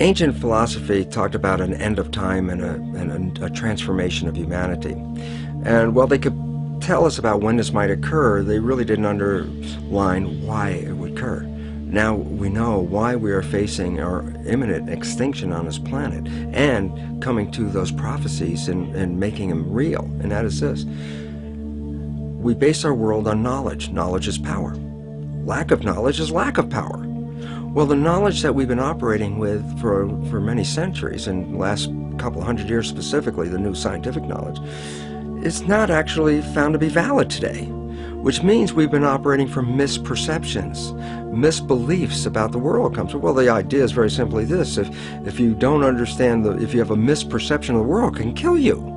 Ancient philosophy talked about an end of time and a transformation of humanity. And while they could tell us about when this might occur, they really didn't underline why it would occur. Now we know why we are facing our imminent extinction on this planet and coming to those prophecies and making them real. And that is this. We base our world on knowledge. Knowledge is power. Lack of knowledge is lack of power. Well, the knowledge that we've been operating with for many centuries, and the last couple hundred years specifically, the new scientific knowledge, is not actually found to be valid today, which means we've been operating from misperceptions, misbeliefs about the world comes from. Well, the idea is very simply this: if you don't understand, if you have a misperception of the world, it can kill you.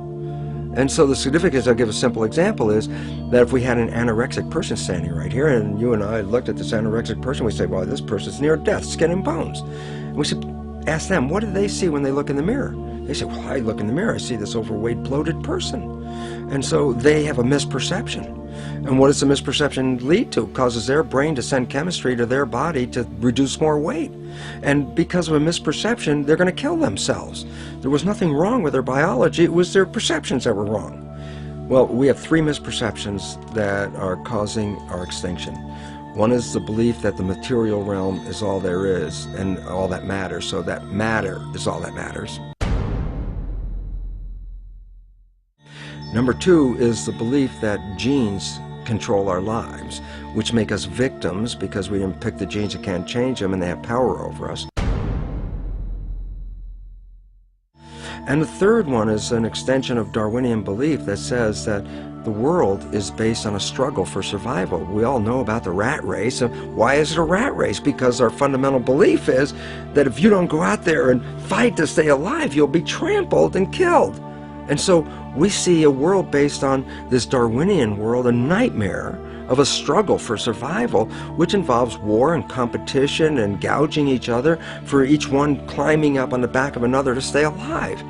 And so the significance, I'll give a simple example, is that if we had an anorexic person standing right here, and you and I looked at this anorexic person, we say, well, this person's near death, skin and bones. And we should ask them, what do they see when they look in the mirror? They say, well, I look in the mirror, I see this overweight, bloated person. And so they have a misperception. And what does the misperception lead to? It causes their brain to send chemistry to their body to reduce more weight. And because of a misperception, they're going to kill themselves. There was nothing wrong with their biology, it was their perceptions that were wrong. Well, we have three misperceptions that are causing our extinction. One is the belief that the material realm is all there is and all that matters, so that matter is all that matters. Number two is the belief that genes control our lives, which make us victims because we didn't pick the genes that can't change them and they have power over us. And the third one is an extension of Darwinian belief that says that the world is based on a struggle for survival. We all know about the rat race. And why is it a rat race? Because our fundamental belief is that if you don't go out there and fight to stay alive, you'll be trampled and killed. And so we see a world based on this Darwinian world, a nightmare of a struggle for survival, which involves war and competition and gouging each other, for each one climbing up on the back of another to stay alive.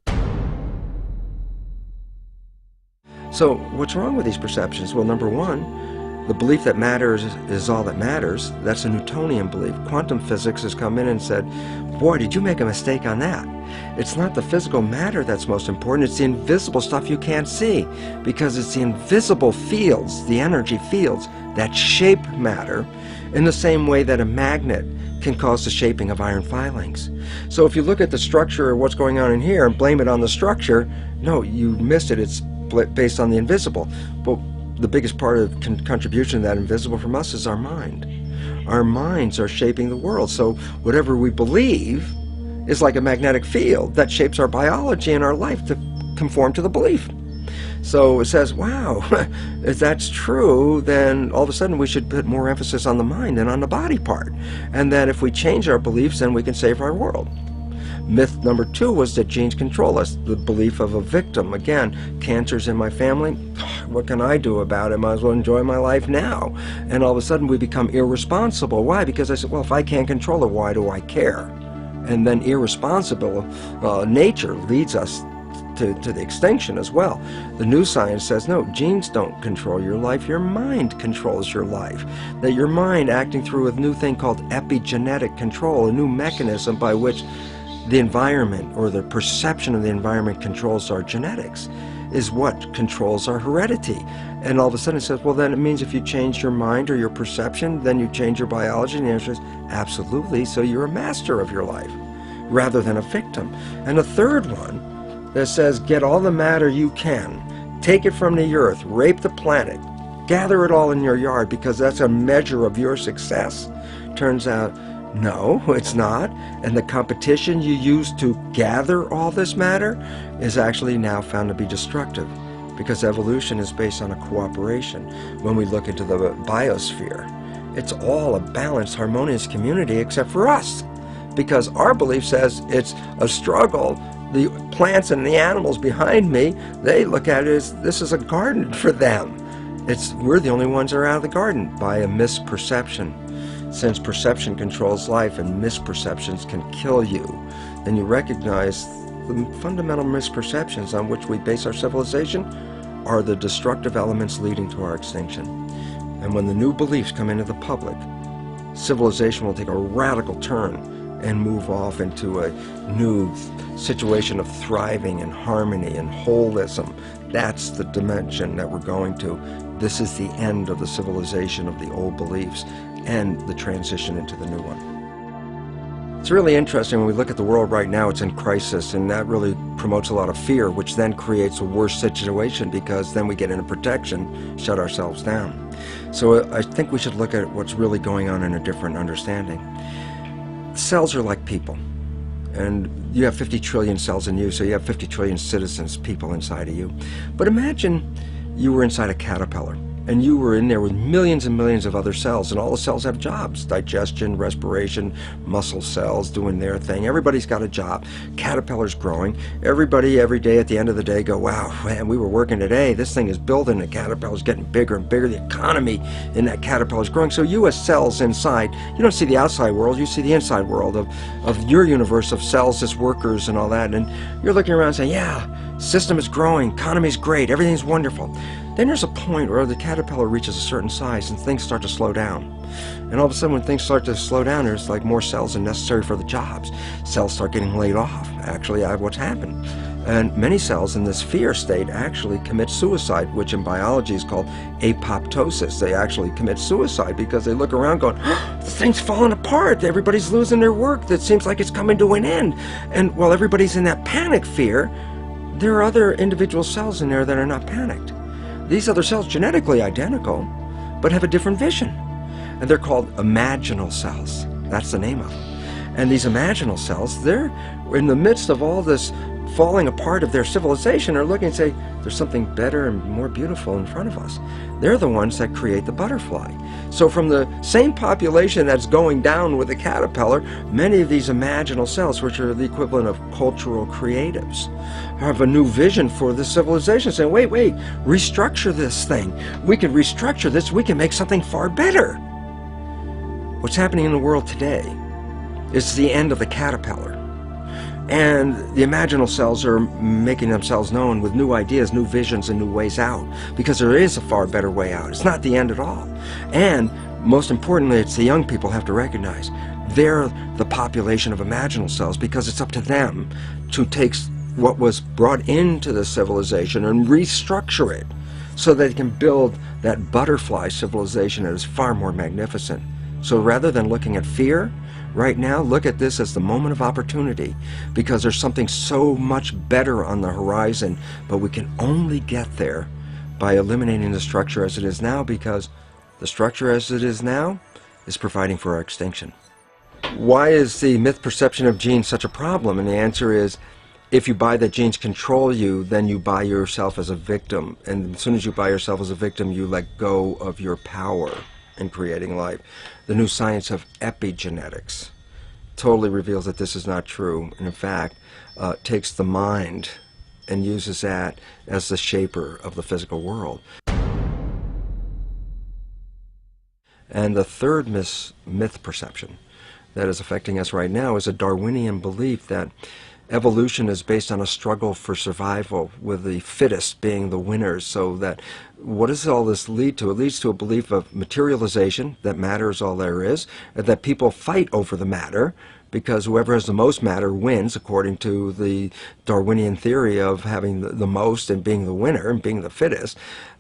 So what's wrong with these perceptions? Well, number one, the belief that matter is all that matters. That's a Newtonian belief. Quantum physics has come in and said, boy, did you make a mistake on that. It's not the physical matter that's most important, it's the invisible stuff you can't see, because it's the invisible fields, the energy fields, that shape matter in the same way that a magnet can cause the shaping of iron filings. So if you look at the structure of what's going on in here and blame it on the structure, no, you missed it. It's based on the invisible. But the biggest part of contribution to that invisible from us is our mind. Our minds are shaping the world. So whatever we believe is like a magnetic field that shapes our biology and our life to conform to the belief. So it says, wow, if that's true, then all of a sudden we should put more emphasis on the mind than on the body part. And that if we change our beliefs, then we can save our world. Myth number two was that genes control us, the belief of a victim. Again, cancer's in my family, what can I do about it? Might as well enjoy my life now. And all of a sudden we become irresponsible. Why? Because I said, well, if I can't control it, why do I care? And then irresponsible nature leads us to the extinction as well. The new science says, no, genes don't control your life, your mind controls your life. That your mind, acting through a new thing called epigenetic control, a new mechanism by which the environment or the perception of the environment controls our genetics, is what controls our heredity. And all of a sudden it says, well, then it means if you change your mind or your perception, then you change your biology. And the answer is absolutely. So you're a master of your life rather than a victim. And the third one that says, get all the matter you can, take it from the earth, rape the planet, gather it all in your yard because that's a measure of your success. Turns out, no, it's not. And the competition you use to gather all this matter is actually now found to be destructive, because evolution is based on a cooperation. When we look into the biosphere, it's all a balanced, harmonious community except for us, because our belief says it's a struggle. The plants and the animals behind me, they look at it as this is a garden for them. We're the only ones that are out of the garden by a misperception. Since perception controls life and misperceptions can kill you, then you recognize the fundamental misperceptions on which we base our civilization are the destructive elements leading to our extinction. And when the new beliefs come into the public, civilization will take a radical turn and move off into a new situation of thriving and harmony and holism. That's the dimension that we're going to. This is the end of the civilization of the old beliefs and the transition into the new one. It's really interesting when we look at the world right now. It's in crisis, and that really promotes a lot of fear, which then creates a worse situation, because then we get into protection, shut ourselves down. So I think we should look at what's really going on in a different understanding. Cells are like people, and you have 50 trillion cells in you, so you have 50 trillion citizens, people inside of you. But imagine you were inside a caterpillar, and you were in there with millions and millions of other cells, and all the cells have jobs: digestion, respiration, muscle cells doing their thing. Everybody's got a job. Caterpillar's growing. Everybody every day at the end of the day go, wow, man, we were working today. This thing is building. The caterpillar's getting bigger and bigger. The economy in that caterpillar's growing. So you as cells inside, you don't see the outside world, you see the inside world of your universe of cells as workers and all that. And you're looking around saying, yeah, system is growing, economy's great, everything's wonderful. Then there's a point where the caterpillar reaches a certain size and things start to slow down. And all of a sudden when things start to slow down, there's like more cells than necessary for the jobs. Cells start getting laid off. Actually, what's happened. And many cells in this fear state actually commit suicide, which in biology is called apoptosis. They actually commit suicide because they look around going, oh, this thing's falling apart. Everybody's losing their work. That seems like it's coming to an end. And while everybody's in that panic fear, there are other individual cells in there that are not panicked. These other cells, genetically identical, but have a different vision. And they're called imaginal cells. That's the name of them. And these imaginal cells, they're in the midst of all this falling apart of their civilization, are looking and say, there's something better and more beautiful in front of us. They're the ones that create the butterfly. So from the same population that's going down with the caterpillar, many of these imaginal cells, which are the equivalent of cultural creatives, have a new vision for the civilization, saying, wait, restructure this thing. We can restructure this. We can make something far better. What's happening in the world today is the end of the caterpillar. And the imaginal cells are making themselves known with new ideas, new visions, and new ways out, because there is a far better way out. It's not the end at all. And most importantly, it's the young people have to recognize they're the population of imaginal cells, because it's up to them to take what was brought into the civilization and restructure it so that they can build that butterfly civilization that is far more magnificent. So rather than looking at fear, right now, look at this as the moment of opportunity, because there's something so much better on the horizon, but we can only get there by eliminating the structure as it is now, because the structure as it is now is providing for our extinction. Why is the myth perception of genes such a problem? And the answer is, if you buy that genes control you, then you buy yourself as a victim. And as soon as you buy yourself as a victim, you let go of your power in creating life. The new science of epigenetics totally reveals that this is not true, and in fact takes the mind and uses that as the shaper of the physical world. And the third myth perception that is affecting us right now is a Darwinian belief that evolution is based on a struggle for survival, with the fittest being the winners. So that, what does all this lead to? It leads to a belief of materialization, that matter is all there is, that people fight over the matter, because whoever has the most matter wins, according to the Darwinian theory of having the most and being the winner and being the fittest.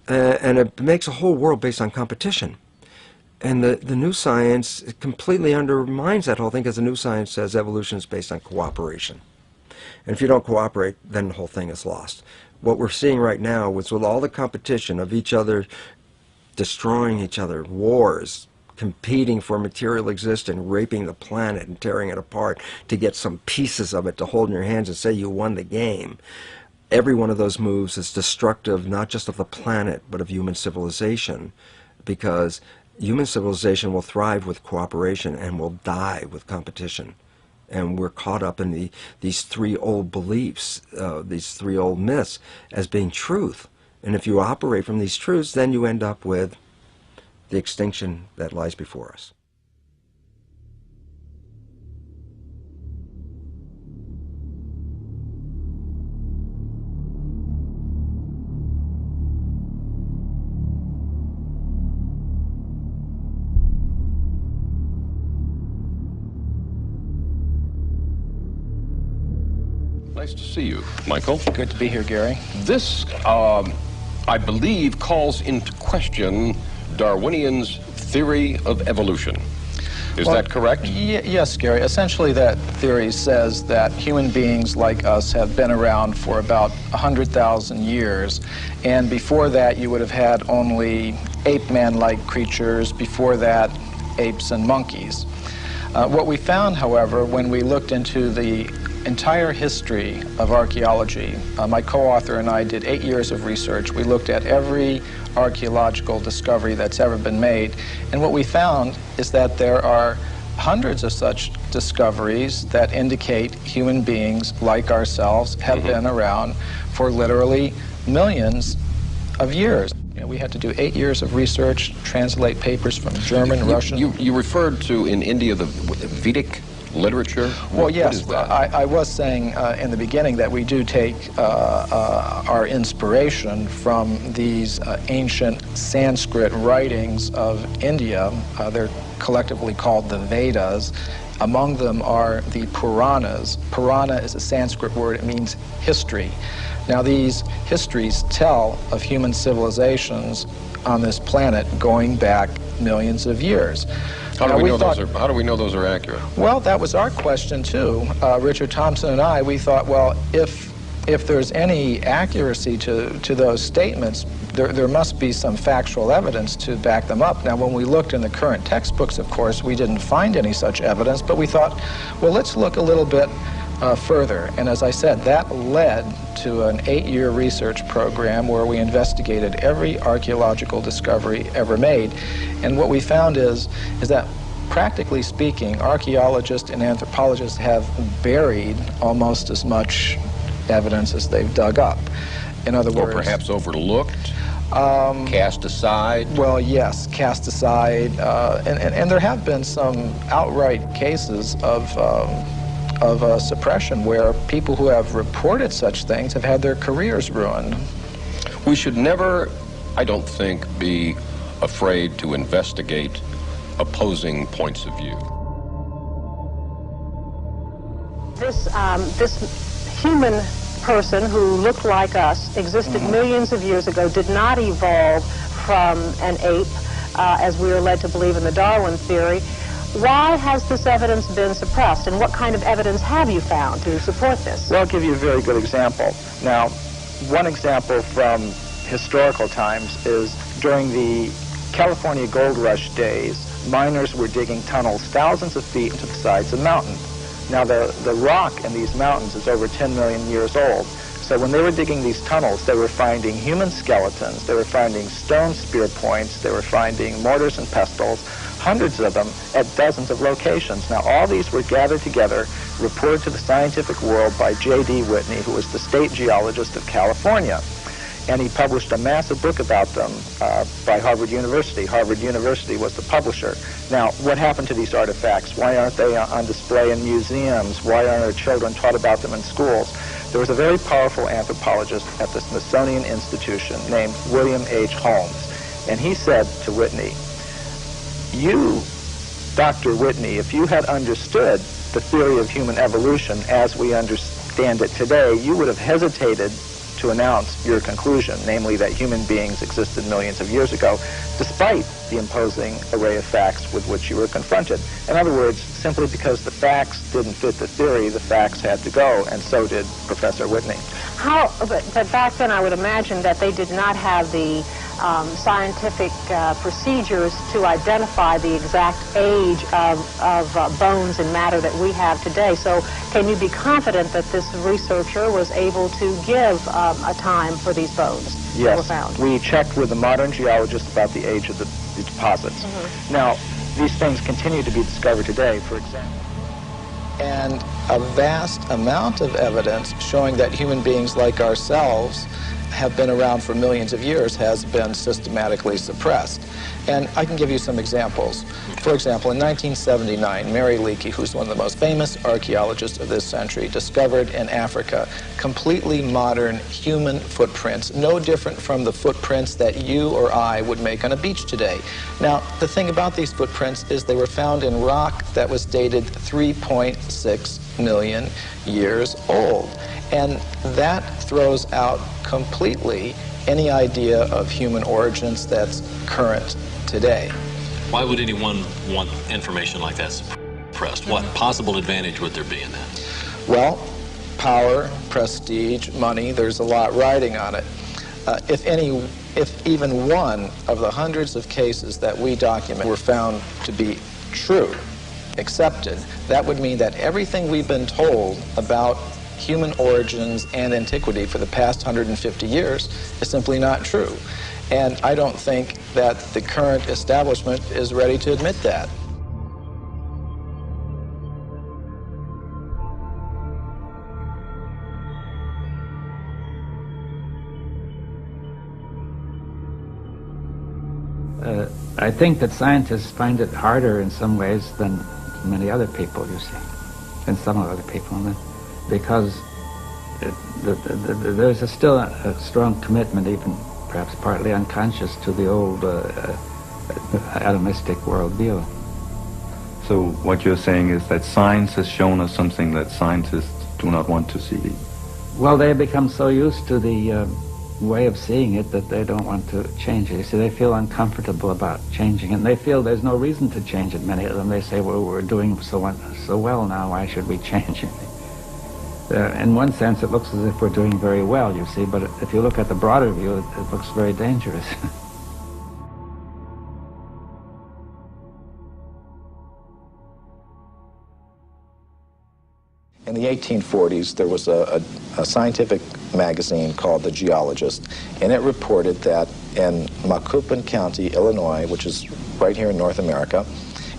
And it makes a whole world based on competition. And the new science completely undermines that whole thing, because the new science says evolution is based on cooperation. And if you don't cooperate, then the whole thing is lost. What we're seeing right now is, with all the competition of each other destroying each other, wars, competing for material existence, raping the planet and tearing it apart to get some pieces of it to hold in your hands and say you won the game. Every one of those moves is destructive, not just of the planet, but of human civilization, because human civilization will thrive with cooperation and will die with competition. And we're caught up in these three old beliefs, these three old myths, as being truth. And if you operate from these truths, then you end up with the extinction that lies before us. Nice to see you, Michael. Good to be here, Gary. This, I believe, calls into question Darwinian's theory of evolution. Is that correct? Yes, Gary. Essentially, that theory says that human beings like us have been around for about 100,000 years. And before that, you would have had only ape-man-like creatures. Before that, apes and monkeys. What we found, however, when we looked into the entire history of archaeology, my co-author and I did 8 years of research. We looked at every archaeological discovery that's ever been made, and what we found is that there are hundreds of such discoveries that indicate human beings like ourselves have been around for literally millions of years. You know, we had to do 8 years of research, translate papers from German, Russian. You referred to in India the Vedic literature? Well, yes. What is that? I was saying in the beginning that we do take our inspiration from these ancient Sanskrit writings of India. They're collectively called the Vedas. Among them are the Puranas. Purana is a Sanskrit word. It means history. Now, these histories tell of human civilizations on this planet going back millions of years. How do we know those are accurate? Well, that was our question too. Richard Thompson and I, we thought, well, if there's any accuracy to those statements, there must be some factual evidence to back them up. Now, when we looked in the current textbooks, of course, we didn't find any such evidence, but we thought, well, let's look a little bit further. And as I said, that led to an 8-year research program where we investigated every archaeological discovery ever made. And what we found is that, practically speaking, archaeologists and anthropologists have buried almost as much evidence as they've dug up. In other words... Or perhaps overlooked, cast aside? Well, yes, cast aside. And there have been some outright cases of suppression where people who have reported such things have had their careers ruined. We should never, I don't think, be afraid to investigate opposing points of view. This human person who looked like us, existed millions of years ago, did not evolve from an ape, as we are led to believe in the Darwin theory. Why has this evidence been suppressed, and what kind of evidence have you found to support this? Well, I'll give you a very good example. Now, one example from historical times is during the California gold rush days, miners were digging tunnels thousands of feet into the sides of mountains. Now, the rock in these mountains is over 10 million years old. So when they were digging these tunnels, they were finding human skeletons, they were finding stone spear points, they were finding mortars and pestles, hundreds of them at dozens of locations. Now, all these were gathered together, reported to the scientific world by J.D. Whitney, who was the state geologist of California. And he published a massive book about them by Harvard University. Harvard University was the publisher. Now, what happened to these artifacts? Why aren't they on display in museums? Why aren't our children taught about them in schools? There was a very powerful anthropologist at the Smithsonian Institution named William H. Holmes. And he said to Whitney, "You, Dr. Whitney, if you had understood the theory of human evolution as we understand it today, you would have hesitated to announce your conclusion, namely that human beings existed millions of years ago, despite the imposing array of facts with which you were confronted." In other words, simply because the facts didn't fit the theory, the facts had to go, and so did Professor Whitney. But back then I would imagine that they did not have the scientific procedures to identify the exact age of bones and matter that we have today. So can you be confident that this researcher was able to give a time for these bones that were found? Yes, we checked with the modern geologists about the age of the deposits. Now, these things continue to be discovered today, for example. And a vast amount of evidence showing that human beings like ourselves have been around for millions of years has been systematically suppressed. And I can give you some examples. For example, in 1979, Mary Leakey, who's one of the most famous archaeologists of this century, discovered in Africa completely modern human footprints, no different from the footprints that you or I would make on a beach today. Now, the thing about these footprints is they were found in rock that was dated 3.6 million years old. And that throws out completely any idea of human origins that's current today. Why would anyone want information like that suppressed? What possible advantage would there be in that? Well, power, prestige, money, there's a lot riding on it. If even one of the hundreds of cases that we document were found to be true, accepted, that would mean that everything we've been told about human origins and antiquity for the past 150 years is simply not true. And I don't think that the current establishment is ready to admit that. I think that scientists find it harder in some ways than many other people, you see, and some other people, because there's still a strong commitment, even perhaps partly unconscious, to the old atomistic worldview. So what you're saying is that science has shown us something that scientists do not want to see? Well, they become so used to the way of seeing it that they don't want to change it. You see, they feel uncomfortable about changing it, and they feel there's no reason to change it. Many of them, they say, well, we're doing so well now, why should we change it? In one sense, it looks as if we're doing very well, you see, but if you look at the broader view, it looks very dangerous. In the 1840s, there was a scientific magazine called The Geologist, and it reported that in Macoupin County, Illinois, which is right here in North America,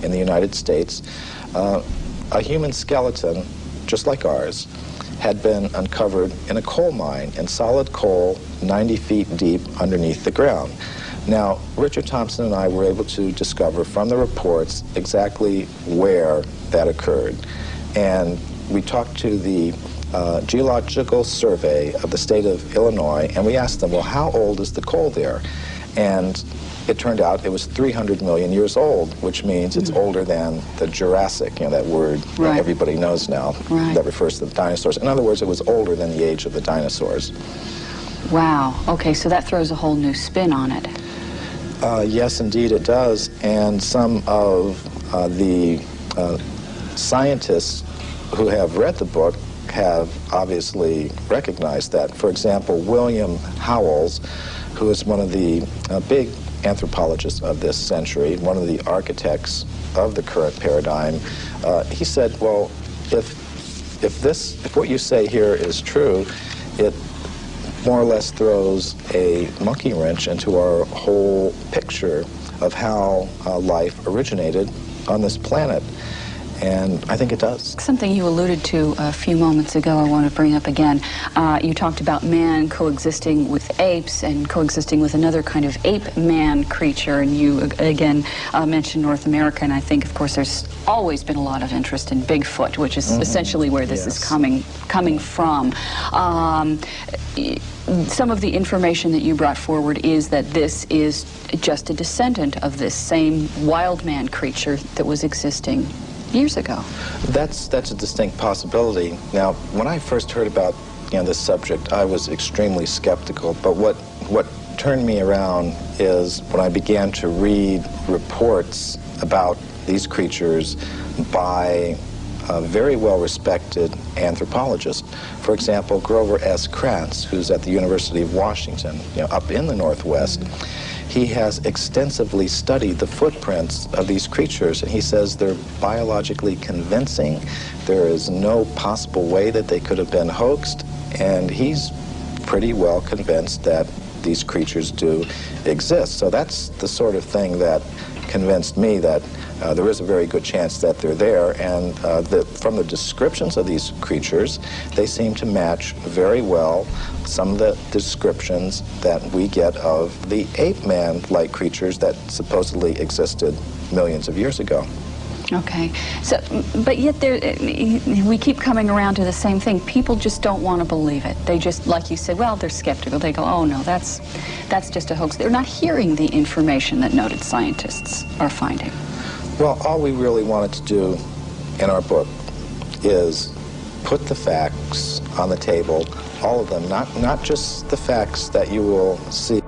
in the United States, a human skeleton, just like ours, had been uncovered in a coal mine, in solid coal 90 feet deep underneath the ground. Now, Richard Thompson and I were able to discover from the reports exactly where that occurred. And we talked to the Geological Survey of the state of Illinois, and we asked them, well, how old is the coal there? And it turned out it was 300 million years old, which means it's older than the Jurassic, that word that everybody knows now, that refers to the dinosaurs. In other words, it was older than the age of the dinosaurs. Wow. Okay, so that throws a whole new spin on it. Yes, indeed it does. And some of the scientists who have read the book have obviously recognized that. For example, William Howells, who is one of the big anthropologists of this century, one of the architects of the current paradigm, he said, well, if what you say here is true, it more or less throws a monkey wrench into our whole picture of how life originated on this planet. And I think it does. Something you alluded to a few moments ago I want to bring up again. You talked about man coexisting with apes and coexisting with another kind of ape-man creature, and you again mentioned North America, and I think, of course, there's always been a lot of interest in Bigfoot, which is essentially where this is coming from. Some of the information that you brought forward is that this is just a descendant of this same wild man creature that was existing years ago. That's a distinct possibility. Now, when I first heard about this subject, I was extremely skeptical. But what turned me around is when I began to read reports about these creatures by very well-respected anthropologists. For example, Grover S. Krantz, who's at the University of Washington, up in the Northwest. He has extensively studied the footprints of these creatures, and he says they're biologically convincing. There is no possible way that they could have been hoaxed, and he's pretty well convinced that these creatures do exist. So that's the sort of thing that convinced me that there is a very good chance that they're there, and from the descriptions of these creatures, they seem to match very well some of the descriptions that we get of the ape-man-like creatures that supposedly existed millions of years ago. Okay, so, but yet we keep coming around to the same thing. People just don't want to believe it. They just, like you said, well, they're skeptical. They go, oh no, that's just a hoax. They're not hearing the information that noted scientists are finding. Well, all we really wanted to do in our book is put the facts on the table, all of them, not just the facts that you will see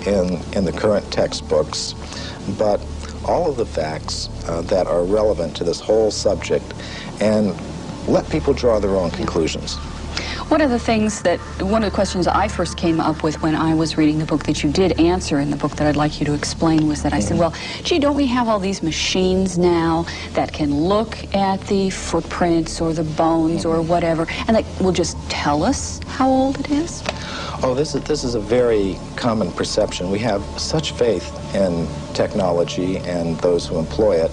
in the current textbooks, but all of the facts that are relevant to this whole subject, and let people draw their own conclusions. One of the questions I first came up with when I was reading the book that you did answer in the book that I'd like you to explain was that I said, well, gee, don't we have all these machines now that can look at the footprints or the bones or whatever, and that will just tell us how old it is? Oh, this is a very common perception. We have such faith in technology and those who employ it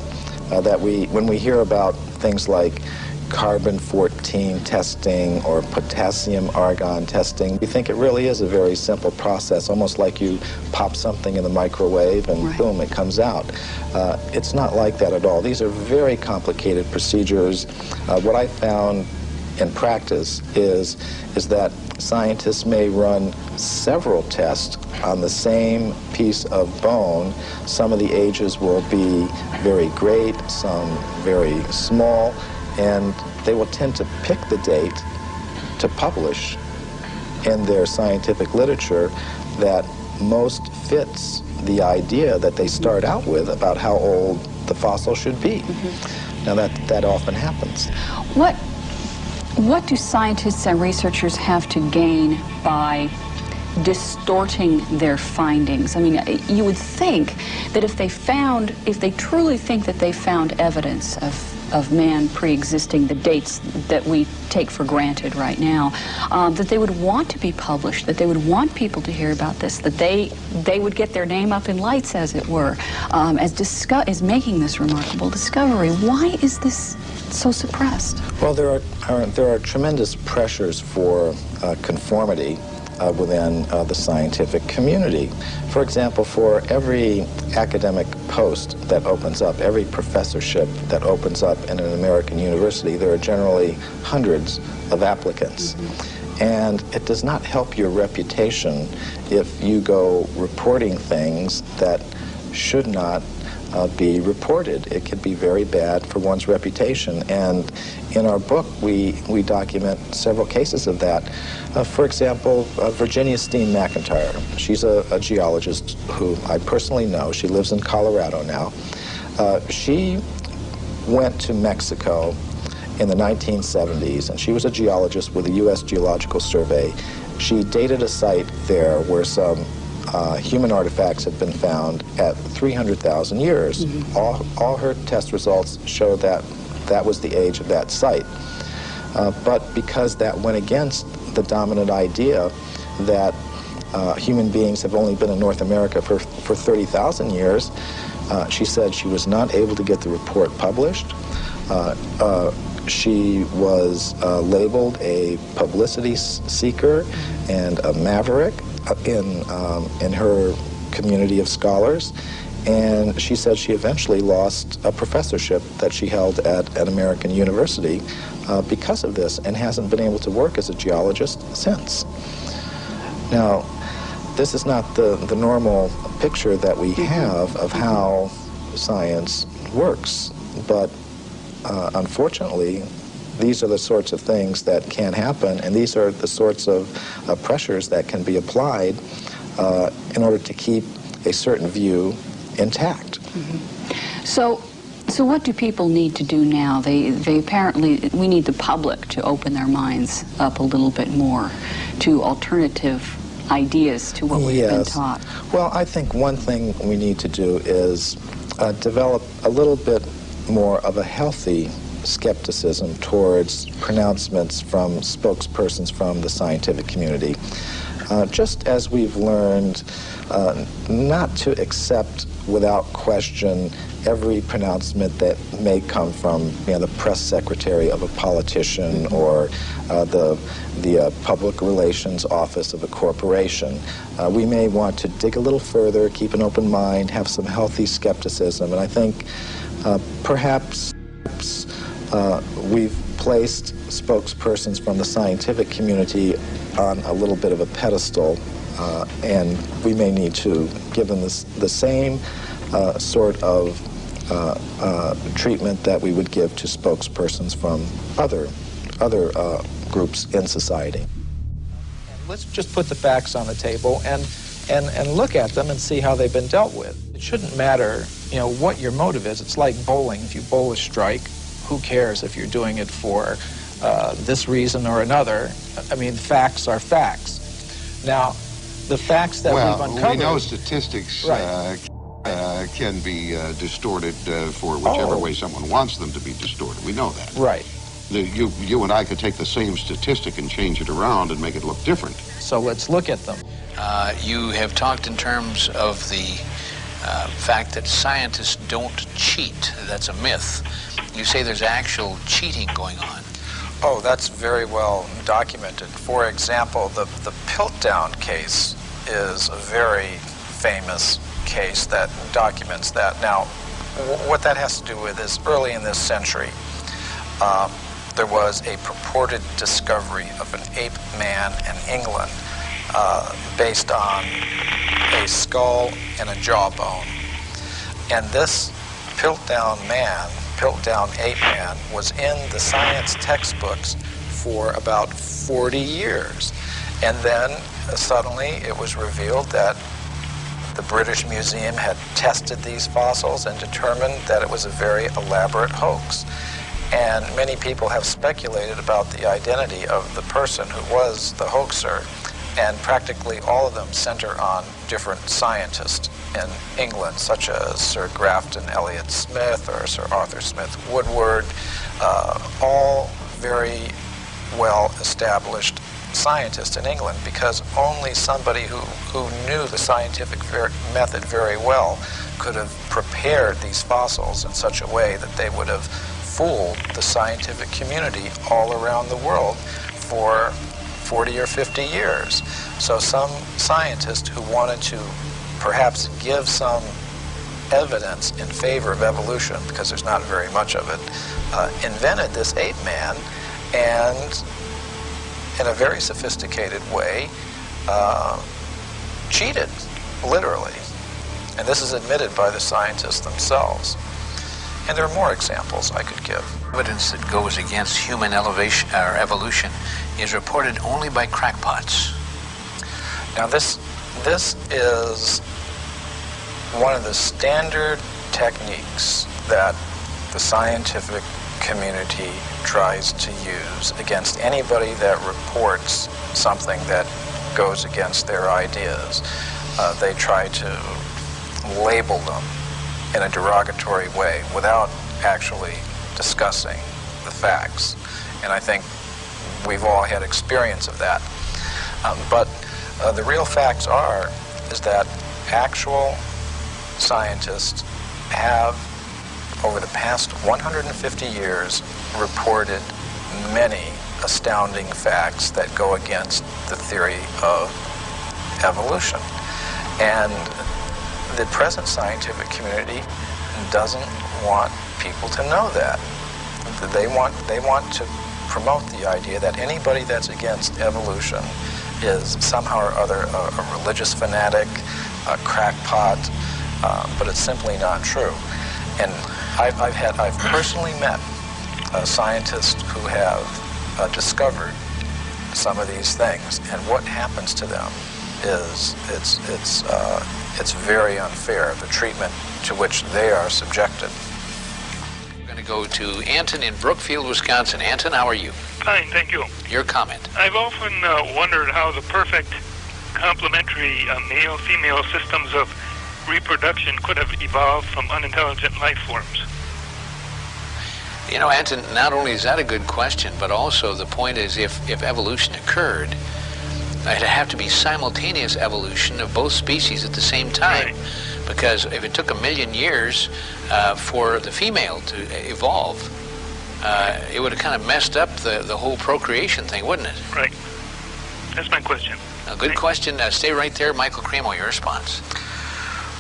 that when we hear about things like carbon-14 testing or potassium-argon testing, we think it really is a very simple process, almost like you pop something in the microwave and boom, it comes out. It's not like that at all. These are very complicated procedures. What I found in practice is that scientists may run several tests on the same piece of bone. Some of the ages will be very great, some very small, and they will tend to pick the date to publish in their scientific literature that most fits the idea that they start out with about how old the fossil should be. Now that often happens. What do scientists and researchers have to gain by distorting their findings? I mean, you would think that if they truly think that they found evidence of man pre-existing the dates that we take for granted right now, that they would want to be published, that they would want people to hear about this, that they would get their name up in lights, as it were, as making this remarkable discovery. Why is this so suppressed? Well, there are tremendous pressures for conformity within the scientific community. For example, for every academic post that opens up, every professorship that opens up in an American university, there are generally hundreds of applicants. And it does not help your reputation if you go reporting things that should not be reported. It could be very bad for one's reputation. And in our book, we document several cases of that. For example, Virginia Steen McIntyre. She's a geologist who I personally know. She lives in Colorado now. She went to Mexico in the 1970s, and she was a geologist with the U.S. Geological Survey. She dated a site there where some human artifacts have been found at 300,000 years. All her test results show that that was the age of that site. But because that went against the dominant idea that human beings have only been in North America for 30,000 years, she said she was not able to get the report published. She was labeled a publicity seeker and a maverick in her community of scholars, and she said she eventually lost a professorship that she held at an American university because of this, and hasn't been able to work as a geologist since. Now, this is not the normal picture that we have of how science works, but unfortunately, these are the sorts of things that can happen, and these are the sorts of pressures that can be applied in order to keep a certain view intact. So what do people need to do now? They apparently, we need the public to open their minds up a little bit more to alternative ideas to what we've been taught. Well, I think one thing we need to do is develop a little bit more of a healthy skepticism towards pronouncements from spokespersons from the scientific community. Just as we've learned not to accept without question every pronouncement that may come from the press secretary of a politician or the public relations office of a corporation. We may want to dig a little further, keep an open mind, have some healthy skepticism, and I think perhaps we've placed spokespersons from the scientific community on a little bit of a pedestal, and we may need to give them the same sort of treatment that we would give to spokespersons from other groups in society. Let's just put the facts on the table and look at them and see how they've been dealt with. It shouldn't matter, you know, what your motive is. It's like bowling. If you bowl a strike, who cares if you're doing it for this reason or another? I mean, facts are facts. Now, the facts that we've uncovered... Well, we know statistics can be distorted for whichever way someone wants them to be distorted. We know that. Right. You and I could take the same statistic and change it around and make it look different. So let's look at them. You have talked in terms of the fact that scientists don't cheat. That's a myth. You say there's actual cheating going on. Oh, that's very well documented. For example, the Piltdown case is a very famous case that documents that. Now, what that has to do with is early in this century, there was a purported discovery of an ape man in England based on a skull and a jawbone. And this Piltdown ape man, was in the science textbooks for about 40 years. And then suddenly it was revealed that the British Museum had tested these fossils and determined that it was a very elaborate hoax. And many people have speculated about the identity of the person who was the hoaxer, and practically all of them center on different scientists in England, such as Sir Grafton Elliott Smith or Sir Arthur Smith Woodward, all very well-established scientists in England, because only somebody who knew the scientific method very well could have prepared these fossils in such a way that they would have fooled the scientific community all around the world for 40 or 50 years. So some scientist who wanted to perhaps give some evidence in favor of evolution, because there's not very much of it, invented this ape man, and in a very sophisticated way cheated, literally. And this is admitted by the scientists themselves. And there are more examples I could give. Evidence that goes against human evolution is reported only by crackpots. Now this is one of the standard techniques that the scientific community tries to use against anybody that reports something that goes against their ideas. They try to label them in a derogatory way without actually discussing the facts. And I think we've all had experience of that. But the real facts is that actual scientists have, over the past 150 years, reported many astounding facts that go against the theory of evolution. And the present scientific community doesn't want people to know that. They want to promote the idea that anybody that's against evolution is somehow or other a religious fanatic, a crackpot, but it's simply not true. And I've personally met scientists who have discovered some of these things, and what happens to them is it's very unfair, the treatment to which they are subjected. We're going to go to Anton in Brookfield, Wisconsin. Anton, how are you? Fine, thank you. Your comment. I've often wondered how the perfect complementary male-female systems of reproduction could have evolved from unintelligent life forms. You know, Anton, not only is that a good question, but also the point is if evolution occurred, it'd have to be simultaneous evolution of both species at the same time. Right. Because if it took 1 million years for the female to evolve, it would have kind of messed up the whole procreation thing, wouldn't it? Right. That's my question. A good question. Stay right there. Michael Cremo, your response.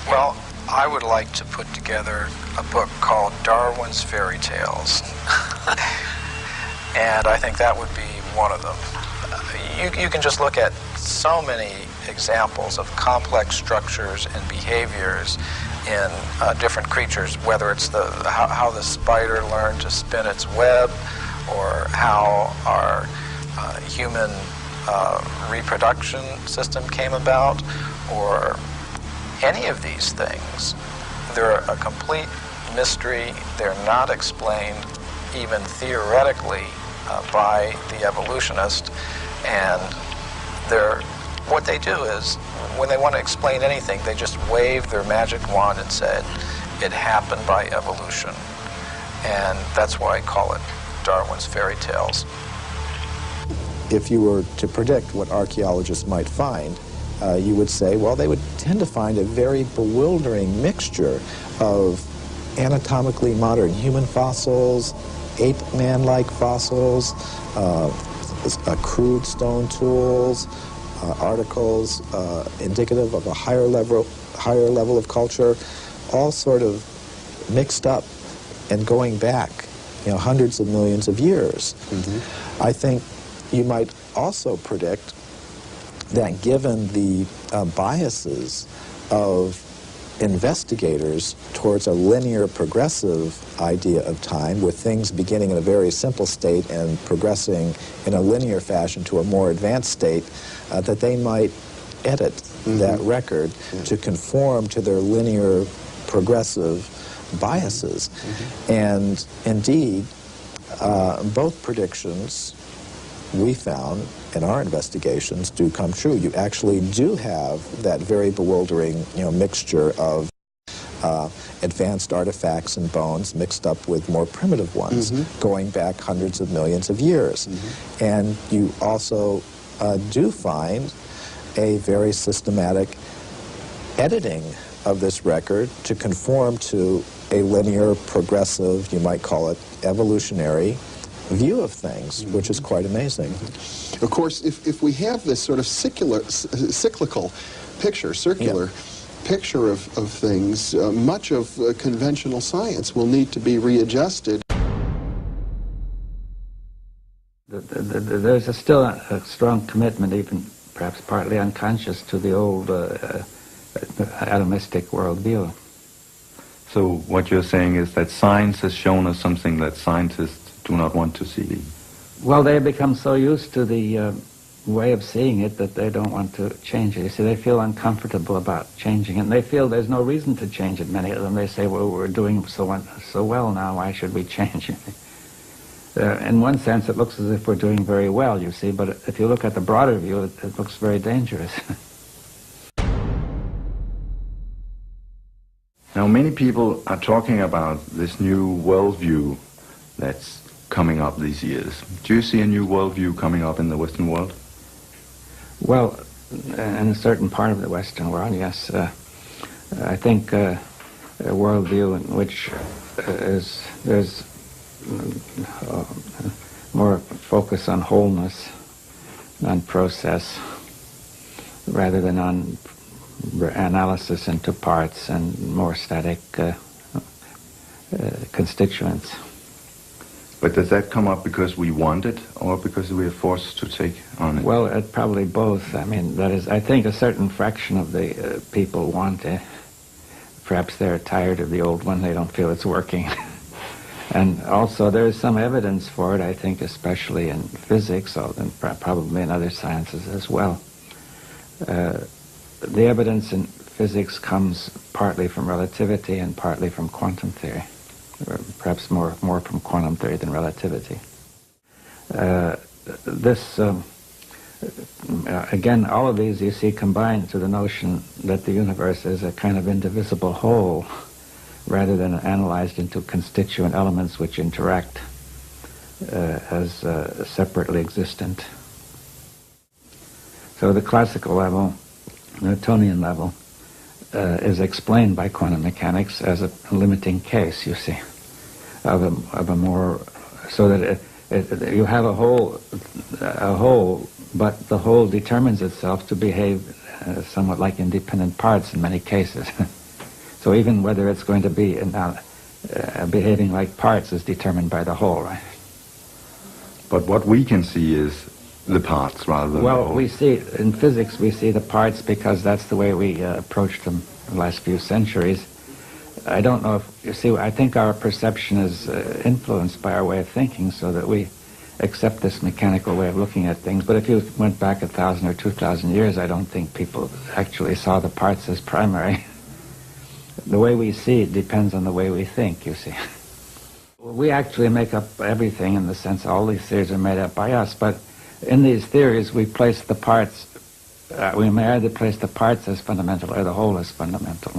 Well, I would like to put together a book called Darwin's Fairy Tales. And I think that would be one of them. You can just look at so many examples of complex structures and behaviors in different creatures, whether it's how the spider learned to spin its web, or how our human reproduction system came about, or any of these things. They're a complete mystery. They're not explained even theoretically by the evolutionist, and what they do is, when they want to explain anything, they just wave their magic wand and said, it happened by evolution. And that's why I call it Darwin's fairy tales. If you were to predict what archaeologists might find, you would say, well, they would tend to find a very bewildering mixture of anatomically modern human fossils, ape-man-like fossils, crude stone tools, articles indicative of a higher level of culture, all sort of mixed up and going back, hundreds of millions of years. Mm-hmm. I think you might also predict that given the biases of investigators towards a linear progressive idea of time, with things beginning in a very simple state and progressing in a linear fashion to a more advanced state, that they might edit mm-hmm. that record to conform to their linear progressive biases. Mm-hmm. And indeed, both predictions we found in our investigations do come true. You actually do have that very bewildering, mixture of advanced artifacts and bones mixed up with more primitive ones, mm-hmm. going back hundreds of millions of years. Mm-hmm. And you also do find a very systematic editing of this record to conform to a linear, progressive, you might call it evolutionary, view of things, mm-hmm. which is quite amazing. Mm-hmm. Of course, if we have this sort of cyclical picture, circular picture of things, much of conventional science will need to be readjusted. There's still a strong commitment, even perhaps partly unconscious, to the old atomistic worldview. So what you're saying is that science has shown us something that scientists do not want to see. Well, they have become so used to the way of seeing it that they don't want to change it. You see, they feel uncomfortable about changing it, and they feel there's no reason to change it. Many of them, they say, well, we're doing so well now, why should we change it? In one sense, it looks as if we're doing very well, you see, but if you look at the broader view, it looks very dangerous. Now, many people are talking about this new worldview that's coming up these years. Do you see a new worldview coming up in the Western world? Well, in a certain part of the Western world, yes. I think a worldview in which there's more focus on wholeness, on process, rather than on analysis into parts and more static constituents. But does that come up because we want it, or because we are forced to take on it? Well, probably both. I mean, that is, I think a certain fraction of the people want it. Perhaps they're tired of the old one, they don't feel it's working. And also there's some evidence for it, I think, especially in physics, and probably in other sciences as well. The evidence in physics comes partly from relativity and partly from quantum theory, or perhaps more from quantum theory than relativity. Again, all of these you see combined to the notion that the universe is a kind of indivisible whole, rather than analyzed into constituent elements which interact as separately existent. So the classical level, Newtonian level, is explained by quantum mechanics as a limiting case, you see, of a more, so that you have a whole, but the whole determines itself to behave somewhat like independent parts in many cases. So even whether it's going to be behaving like parts is determined by the whole, right? But what we can see is the parts rather than the whole. We see, in physics, we see the parts because that's the way we approached them the last few centuries. I don't know if, you see, I think our perception is influenced by our way of thinking, so that we accept this mechanical way of looking at things. But if you went back 1,000 or 2,000 years, I don't think people actually saw the parts as primary. The way we see it depends on the way we think, you see. We actually make up everything in the sense all these theories are made up by us, but in these theories we place the parts, we may either place the parts as fundamental or the whole as fundamental.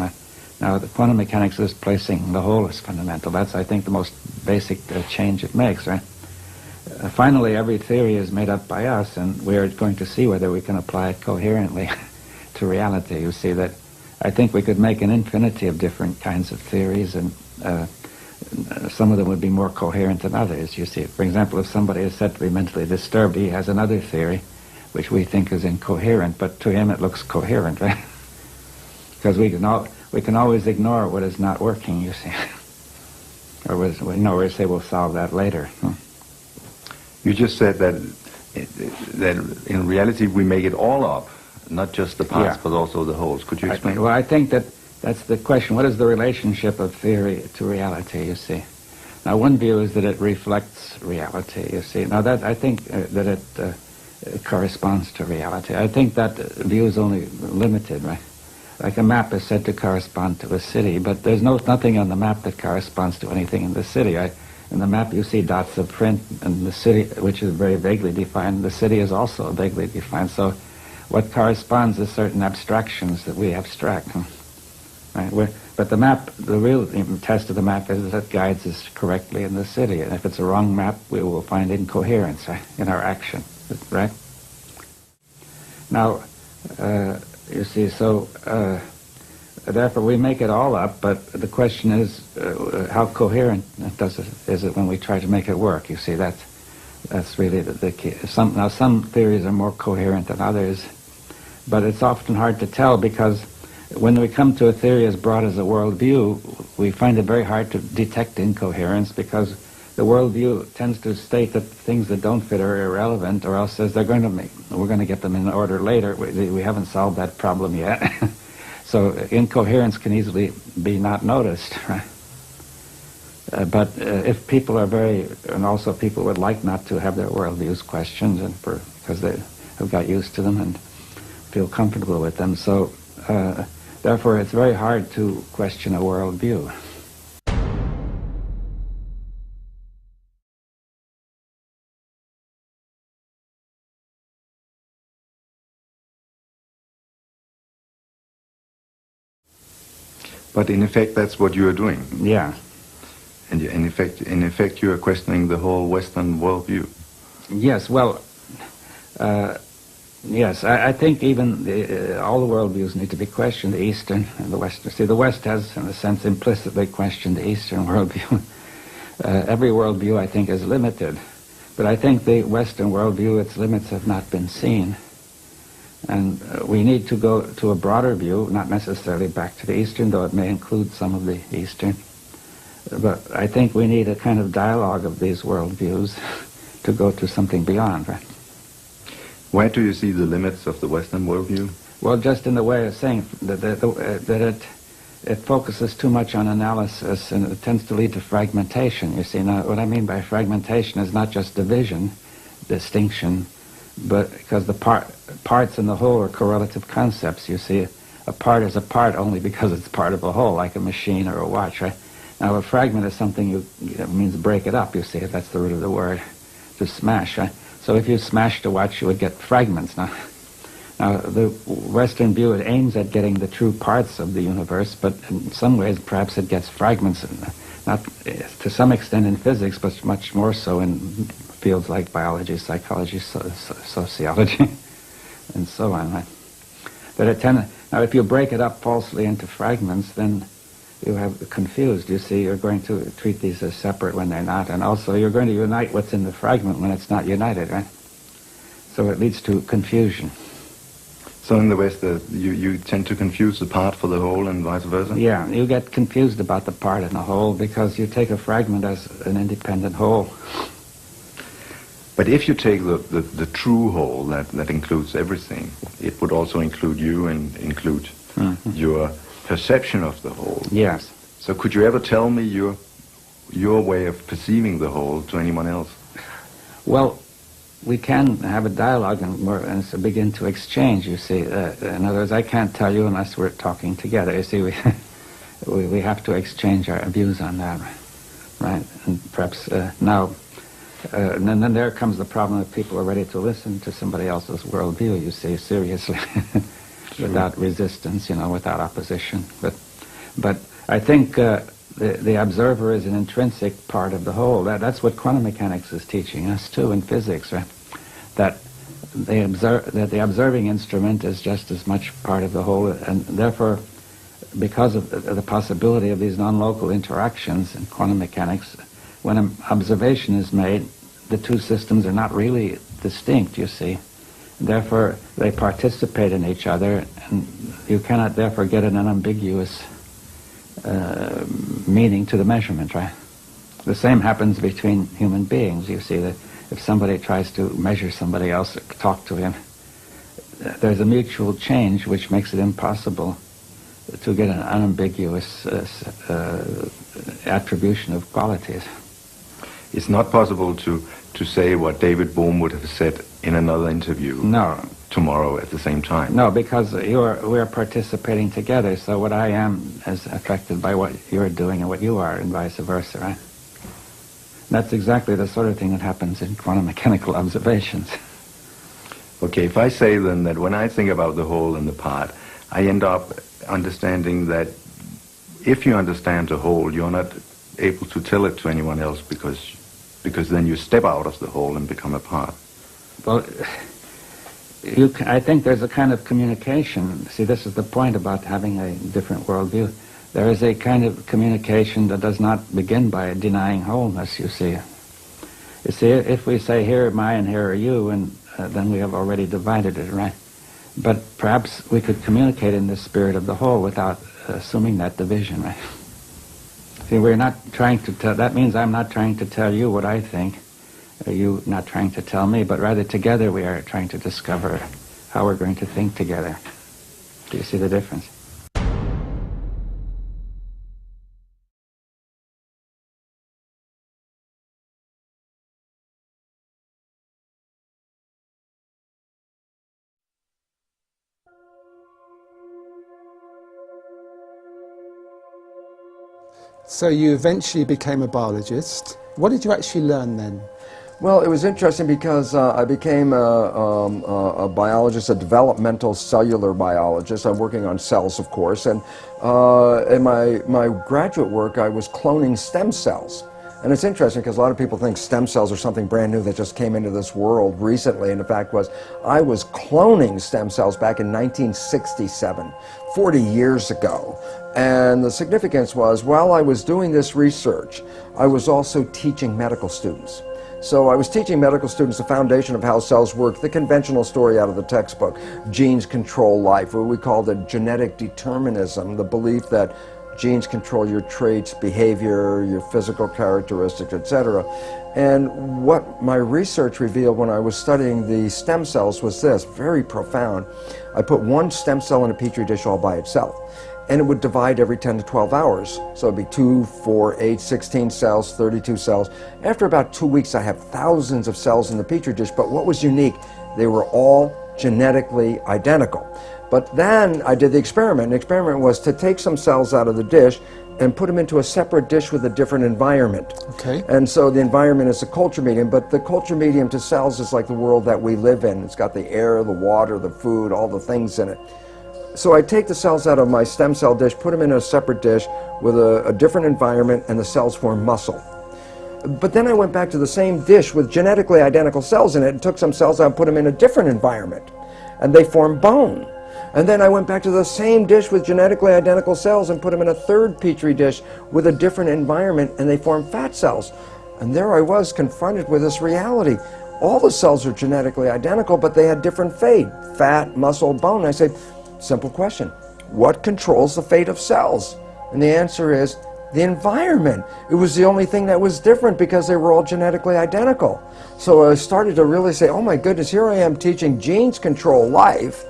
Now the quantum mechanics is placing the whole as fundamental. That's, I think, the most basic change it makes, right? Finally, every theory is made up by us, and we're going to see whether we can apply it coherently to reality. You see that I think we could make an infinity of different kinds of theories, and some of them would be more coherent than others, you see. For example, if somebody is said to be mentally disturbed, he has another theory which we think is incoherent, but to him it looks coherent, right? Because we can always ignore what is not working, you see. Or we say we'll solve that later. You just said that in reality we make it all up, not just the parts, but also the wholes. Could you explain? Well, I think that's the question. What is the relationship of theory to reality, you see? Now, one view is that it reflects reality, you see. Now, that I think that it corresponds to reality. I think that view is only limited, right? Like a map is said to correspond to a city, but there's nothing on the map that corresponds to anything in the city. In the map you see dots of print, and the city, which is very vaguely defined, the city is also vaguely defined. So what corresponds is certain abstractions that we abstract. Right? But the map, the real test of the map is that it guides us correctly in the city. And if it's a wrong map, we will find incoherence, right, in our action. Right? Now, you see, so therefore we make it all up, but the question is how coherent is it when we try to make it work? You see, that's really the key. Some theories are more coherent than others, but it's often hard to tell because when we come to a theory as broad as a worldview, we find it very hard to detect incoherence because the worldview tends to state that things that don't fit are irrelevant, or else says we're going to get them in order later. We haven't solved that problem yet. So incoherence can easily be not noticed, right? But if people are and also people would like not to have their worldviews questioned, because they have got used to them and feel comfortable with them. So therefore it's very hard to question a worldview. But in effect, that's what you are doing. Yeah. And in effect, you are questioning the whole Western worldview. Yes. Well, yes. I think even all the worldviews need to be questioned. The Eastern and the Western. See, the West has, in a sense, implicitly questioned the Eastern worldview. Every worldview, I think, is limited, but I think the Western worldview, its limits have not been seen. And we need to go to a broader view, not necessarily back to the Eastern, though it may include some of the Eastern. But I think we need a kind of dialogue of these worldviews to go to something beyond, right? Where do you see the limits of the Western worldview? Well, just in the way of saying that it focuses too much on analysis, and it tends to lead to fragmentation, you see. Now, what I mean by fragmentation is not just division, distinction, but because the parts in the whole are correlative concepts. You see, a part is a part only because it's part of a whole, like a machine or a watch, right? Now, a fragment is something it means break it up, you see. That's the root of the word, to smash, right? So if you smashed a watch, you would get fragments. Now, the Western view, it aims at getting the true parts of the universe, but in some ways, perhaps it gets fragments, not to some extent in physics, but much more so in fields like biology, psychology, sociology, and so on, right? But now, if you break it up falsely into fragments, then you have confused. You see, you're going to treat these as separate when they're not, and also you're going to unite what's in the fragment when it's not united, right? So it leads to confusion. So in the West, you tend to confuse the part for the whole and vice versa? Yeah, you get confused about the part and the whole because you take a fragment as an independent whole. But if you take the true whole that includes everything, it would also include you and include your perception of the whole. Yes. So could you ever tell me your way of perceiving the whole to anyone else? Well, we can have a dialogue and so begin to exchange, you see. In other words, I can't tell you unless we're talking together. You see, we have to exchange our views on that, right? And perhaps now, and then there comes the problem that people are ready to listen to somebody else's worldview, you see, seriously, without resistance, you know, without opposition. But I think the observer is an intrinsic part of the whole. That's what quantum mechanics is teaching us too in physics, right? That the observing instrument is just as much part of the whole, and therefore, because of the possibility of these non-local interactions in quantum mechanics, when an observation is made, the two systems are not really distinct, you see. Therefore, they participate in each other, and you cannot therefore get an unambiguous meaning to the measurement, right? The same happens between human beings. You see that if somebody tries to measure somebody else, talk to him, there's a mutual change which makes it impossible to get an unambiguous attribution of qualities. It's not possible to say what David Bohm would have said in another interview. No. Tomorrow at the same time. No, because we're participating together, so what I am is affected by what you're doing and what you are, and vice versa, right? That's exactly the sort of thing that happens in quantum mechanical observations. Okay, if I say then that when I think about the whole and the part, I end up understanding that if you understand the whole, you're not able to tell it to anyone else because then you step out of the whole and become a part. Well, I think there's a kind of communication. See, this is the point about having a different worldview. There is a kind of communication that does not begin by denying wholeness, you see. You see, if we say, here am I and here are you, and then we have already divided it, right? But perhaps we could communicate in the spirit of the whole without assuming that division, right? See, we're not trying to tell, that means I'm not trying to tell you what I think, you not trying to tell me, but rather together we are trying to discover how we're going to think together. Do you see the difference? So you eventually became a biologist. What did you actually learn then? Well, it was interesting because I became a biologist, a developmental cellular biologist. I'm working on cells, of course, and in my graduate work I was cloning stem cells. And it's interesting because a lot of people think stem cells are something brand new that just came into this world recently, and the fact was I was cloning stem cells back in 1967, 40 years ago. And the significance was, while I was doing this research, I was also teaching medical students. So I was teaching medical students the foundation of how cells work, the conventional story out of the textbook, genes control life, what we call the genetic determinism, the belief that genes control your traits, behavior, your physical characteristics, etc. And what my research revealed when I was studying the stem cells was this, very profound. I put one stem cell in a petri dish all by itself, and it would divide every 10 to 12 hours. So it'd be 2, 4, 8, 16 cells, 32 cells. After about 2 weeks, I have thousands of cells in the petri dish, but what was unique? They were all genetically identical. But then I did the experiment. The experiment was to take some cells out of the dish and put them into a separate dish with a different environment. Okay. And so the environment is a culture medium, but the culture medium to cells is like the world that we live in. It's got the air, the water, the food, all the things in it. So I take the cells out of my stem cell dish, put them in a separate dish with a different environment, and the cells form muscle. But then I went back to the same dish with genetically identical cells in it and took some cells out and put them in a different environment, and they form bone. And then I went back to the same dish with genetically identical cells and put them in a third petri dish with a different environment, and they form fat cells. And there I was confronted with this reality. All the cells are genetically identical, but they had different fate, fat, muscle, bone. I said, simple question, what controls the fate of cells? And the answer is the environment. It was the only thing that was different because they were all genetically identical. So I started to really say, oh my goodness, here I am teaching genes control life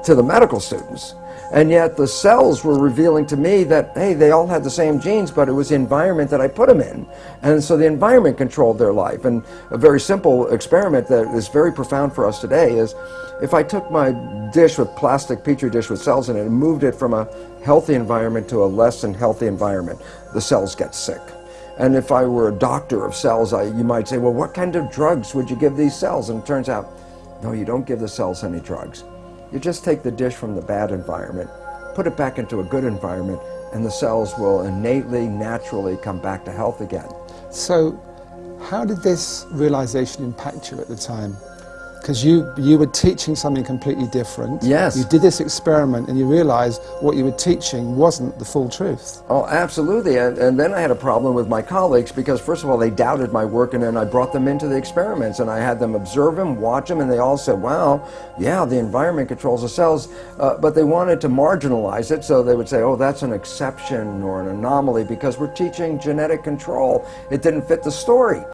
to the medical students. And yet the cells were revealing to me that, hey, they all had the same genes, but it was the environment that I put them in. And so the environment controlled their life. And a very simple experiment that is very profound for us today is, if I took my dish with plastic petri dish with cells in it and moved it from a healthy environment to a less than healthy environment, the cells get sick. And if I were a doctor of cells, you might say, well, what kind of drugs would you give these cells? And it turns out, no, you don't give the cells any drugs. You just take the dish from the bad environment, put it back into a good environment, and the cells will innately, naturally come back to health again. So how did this realization impact you at the time? Because you were teaching something completely different. Yes. You did this experiment and you realized what you were teaching wasn't the full truth. Oh, absolutely. And then I had a problem with my colleagues because, first of all, they doubted my work, and then I brought them into the experiments and I had them observe them, watch them, and they all said, wow, yeah, the environment controls the cells. But they wanted to marginalize it, so they would say, oh, that's an exception or an anomaly because we're teaching genetic control. It didn't fit the story.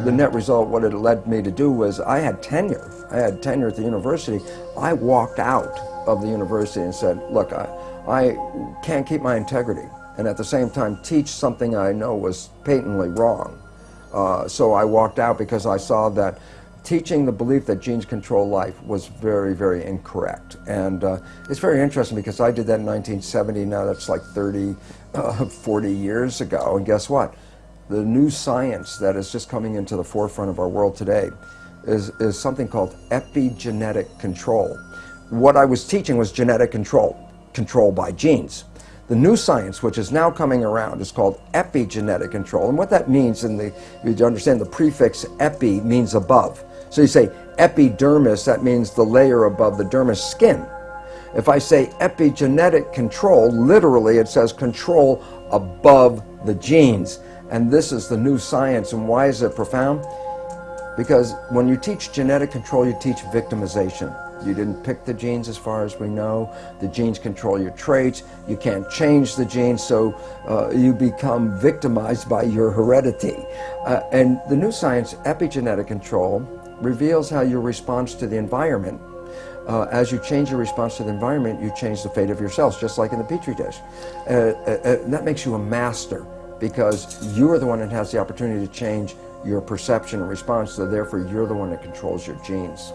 The net result, what it led me to do was I had tenure. I had tenure at the university. I walked out of the university and said, look, I can't keep my integrity and at the same time teach something I know was patently wrong. So I walked out because I saw that teaching the belief that genes control life was very, very incorrect. And it's very interesting because I did that in 1970. Now that's like 30, 40 years ago. And guess what? The new science that is just coming into the forefront of our world today is something called epigenetic control. What I was teaching was genetic control by genes. The new science, which is now coming around, is called epigenetic control. And what that means, you understand the prefix epi means above. So you say epidermis, that means the layer above the dermis skin. If I say epigenetic control, literally it says control above the genes. And this is the new science. And why is it profound? Because when you teach genetic control, you teach victimization. You didn't pick the genes as far as we know. The genes control your traits. You can't change the genes, so you become victimized by your heredity. And the new science, epigenetic control, reveals how your response to the environment. As you change your response to the environment, you change the fate of your cells, just like in the Petri dish. That makes you a master, because you're the one that has the opportunity to change your perception and response, so therefore you're the one that controls your genes.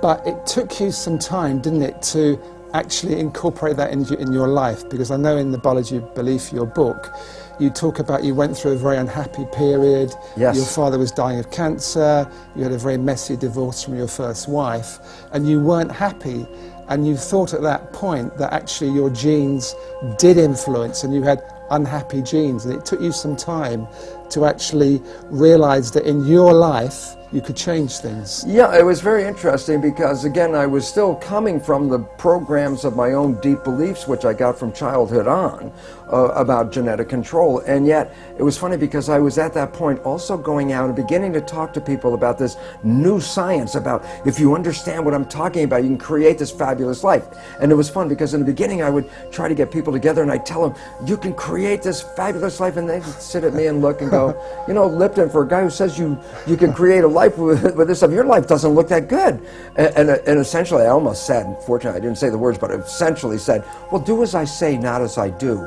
But it took you some time, didn't it, to actually incorporate that in your life? Because I know in the Biology Belief, your book, you talk about you went through a very unhappy period. Yes. Your father was dying of cancer. You had a very messy divorce from your first wife, and you weren't happy. And you thought at that point that actually your genes did influence, and you had unhappy genes. And it took you some time to actually realize that in your life you could change things. Yeah, it was very interesting because, again, I was still coming from the programs of my own deep beliefs, which I got from childhood on, about genetic control. And yet, it was funny because I was at that point also going out and beginning to talk to people about this new science, about if you understand what I'm talking about, you can create this fabulous life. And it was fun because in the beginning I would try to get people together and I'd tell them, you can create this fabulous life, and they'd sit at me and look and go, you know, Lipton, for a guy who says you can create a life with this stuff, your life doesn't look that good. And essentially I almost said, fortunately I didn't say the words, but I essentially said, well, do as I say, not as I do.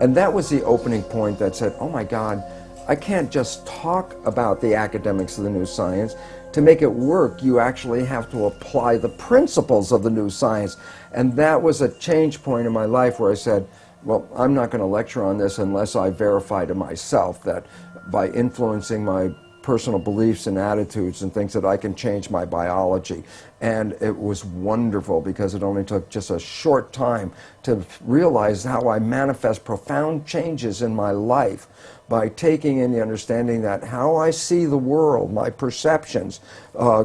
And that was the opening point that said, oh my God, I can't just talk about the academics of the new science. To make it work, you actually have to apply the principles of the new science. And that was a change point in my life where I said, well, I'm not going to lecture on this unless I verify to myself that by influencing my personal beliefs and attitudes and things that I can change my biology. And it was wonderful because it only took just a short time to realize how I manifest profound changes in my life by taking in the understanding that how I see the world, my perceptions,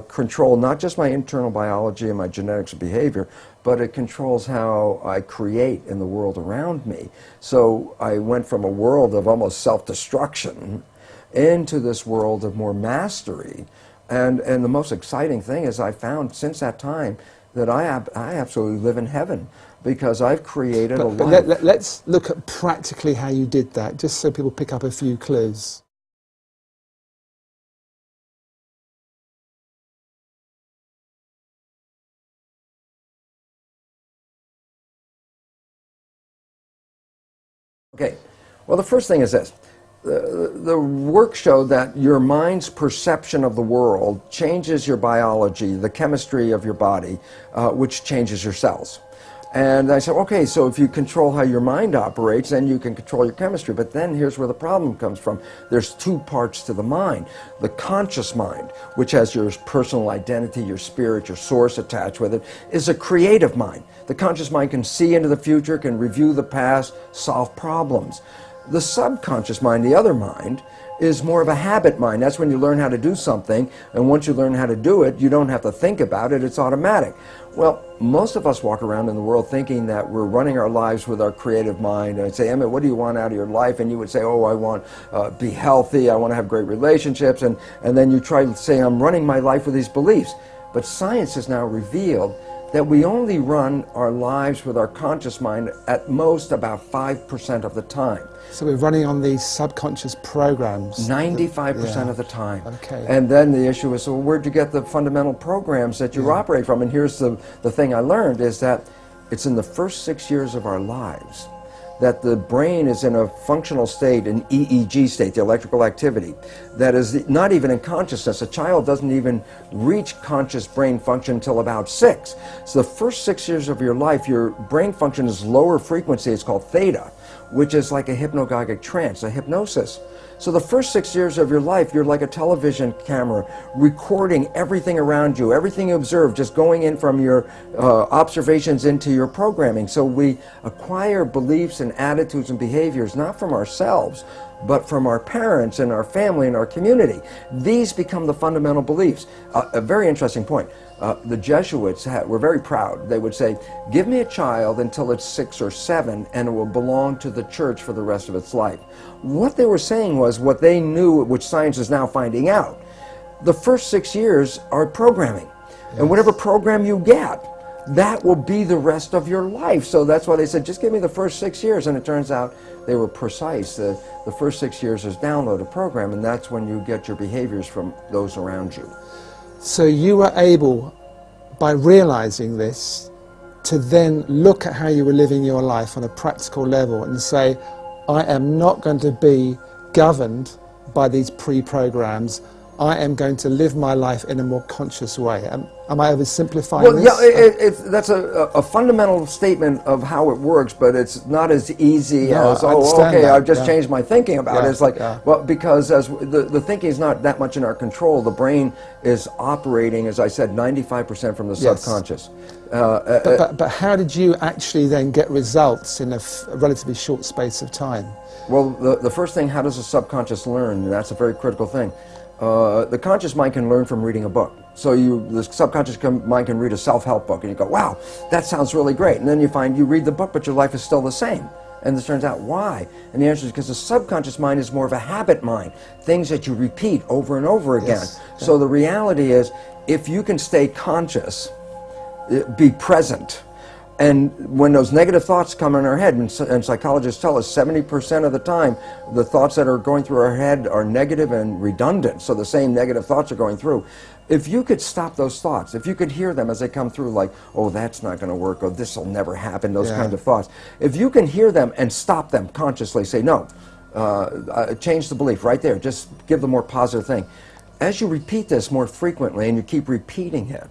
control not just my internal biology and my genetics and behavior, but it controls how I create in the world around me. So I went from a world of almost self-destruction into this world of more mastery. And the most exciting thing is I found since that time that I absolutely live in heaven because I've created a life. Let's look at practically how you did that, just so people pick up a few clues. Okay, well, the first thing is this. The work showed that your mind's perception of the world changes your biology, the chemistry of your body, which changes your cells. And I said, okay, so if you control how your mind operates, then you can control your chemistry. But then here's where the problem comes from. There's two parts to the mind. The conscious mind, which has your personal identity, your spirit, your source attached with it, is a creative mind. The conscious mind can see into the future, can review the past, solve problems. The subconscious mind, the other mind, is more of a habit mind. That's when you learn how to do something, and once you learn how to do it, you don't have to think about it, it's automatic. Well, most of us walk around in the world thinking that we're running our lives with our creative mind. And I'd say, Emmett, what do you want out of your life? And you would say, oh, I want to be healthy, I want to have great relationships, and then you try to say, I'm running my life with these beliefs. But science has now revealed that we only run our lives with our conscious mind at most about 5% of the time. So we're running on these subconscious programs. 95% of the time. Okay. And then the issue is, so where'd you get the fundamental programs that you operate from? And here's the thing I learned is that it's in the first 6 years of our lives that the brain is in a functional state, an EEG state, the electrical activity, that is not even in consciousness. A child doesn't even reach conscious brain function until about 6. So the first 6 years of your life, your brain function is lower frequency, it's called theta, which is like a hypnagogic trance, a hypnosis. So the first 6 years of your life, you're like a television camera, recording everything around you, everything you observe, just going in from your observations into your programming. So we acquire beliefs and attitudes and behaviors, not from ourselves, but from our parents and our family and our community. These become the fundamental beliefs. A very interesting point. The Jesuits were very proud. They would say, give me a child until it's 6 or 7 and it will belong to the church for the rest of its life. What they were saying was what they knew, which science is now finding out. The first 6 years are programming. Yes. And whatever program you get, that will be the rest of your life. So that's why they said, just give me the first 6 years. And it turns out they were precise. The first 6 years is download a program, and that's when you get your behaviors from those around you. So you were able, by realizing this, to then look at how you were living your life on a practical level and say, I am not going to be governed by these pre-programs. I am going to live my life in a more conscious way. Am I oversimplifying this? Yeah, that's a fundamental statement of how it works, but it's not as easy as, oh, okay, I've just changed my thinking about it. It's like, well, because as the thinking is not that much in our control. The brain is operating, as I said, 95% from the subconscious. But how did you actually then get results in a relatively short space of time? Well, the first thing, how does the subconscious learn? That's a very critical thing. The conscious mind can learn from reading a book. So the subconscious mind can read a self-help book and you go, wow, that sounds really great. And then you find you read the book, but your life is still the same. And it turns out, why? And the answer is because the subconscious mind is more of a habit mind, things that you repeat over and over again. Yes. So the reality is, if you can stay conscious, be present, and when those negative thoughts come in our head, and psychologists tell us 70% of the time, the thoughts that are going through our head are negative and redundant, so the same negative thoughts are going through. If you could stop those thoughts, if you could hear them as they come through, like, oh, that's not going to work, or this will never happen, those kinds of thoughts. If you can hear them and stop them consciously, say, no, change the belief right there, just give the more positive thing. As you repeat this more frequently and you keep repeating it,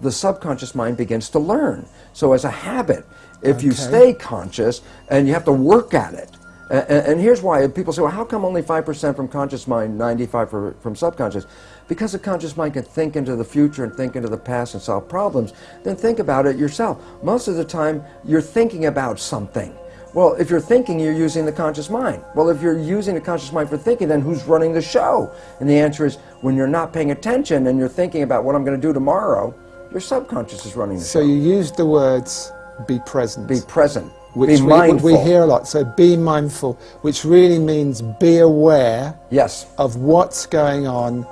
the subconscious mind begins to learn. So as a habit, if you stay conscious, and you have to work at it, and here's why people say, well, how come only 5% from conscious mind, 95% from subconscious? Because the conscious mind can think into the future and think into the past and solve problems. Then think about it yourself. Most of the time, you're thinking about something. Well, if you're thinking, you're using the conscious mind. Well, if you're using the conscious mind for thinking, then who's running the show? And the answer is, when you're not paying attention and you're thinking about what I'm going to do tomorrow, your subconscious is running the show. So you used the words, be present. Be present. Which be mindful. We hear a lot. So be mindful, which really means be aware of what's going on,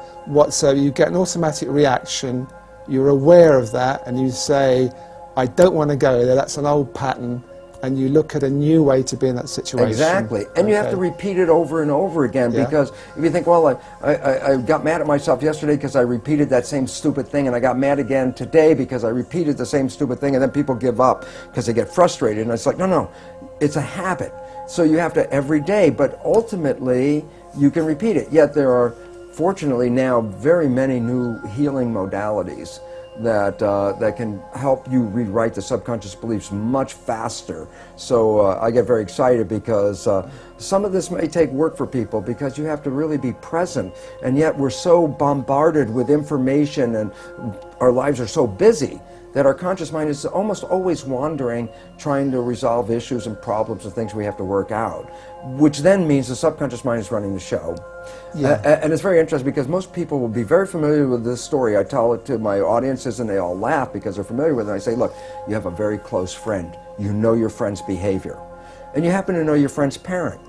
So you get an automatic reaction, you're aware of that, and you say, I don't want to go there, that's an old pattern, and you look at a new way to be in that situation. Exactly. And you have to repeat it over and over again, because if you think, well, I got mad at myself yesterday because I repeated that same stupid thing, and I got mad again today because I repeated the same stupid thing, and then people give up because they get frustrated. And it's like, no, it's a habit. So you have to every day, but ultimately you can repeat it. Yet there are, fortunately now, very many new healing modalities that can help you rewrite the subconscious beliefs much faster. So I get very excited because some of this may take work for people, because you have to really be present, and yet we're so bombarded with information and our lives are so busy that our conscious mind is almost always wandering, trying to resolve issues and problems and things we have to work out, which then means the subconscious mind is running the show. And it's very interesting, because most people will be very familiar with this story. I tell it to my audiences and they all laugh because they're familiar with it. I say, look, you have a very close friend. You know your friend's behavior. And you happen to know your friend's parent.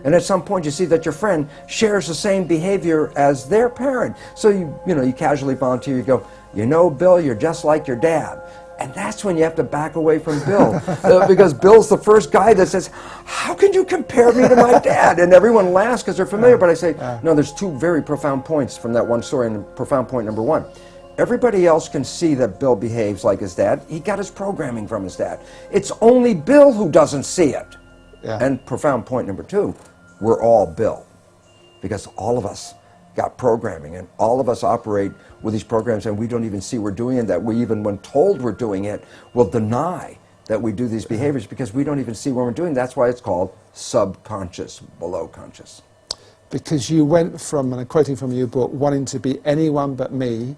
And at some point you see that your friend shares the same behavior as their parent. So you casually volunteer, you go, you know, Bill, you're just like your dad. And that's when you have to back away from Bill, because Bill's the first guy that says, how can you compare me to my dad? And everyone laughs because they're familiar, but I say, no, there's two very profound points from that one story, and profound point number one. Everybody else can see that Bill behaves like his dad. He got his programming from his dad. It's only Bill who doesn't see it. And profound point number two, we're all Bill, because all of us got programming, and all of us operate with these programs, and we don't even see we're doing it. That we, even when told we're doing it, will deny that we do these behaviors because we don't even see when we're doing it. That's why it's called subconscious, below conscious. Because you went from, and I'm quoting from your book, wanting to be anyone but me,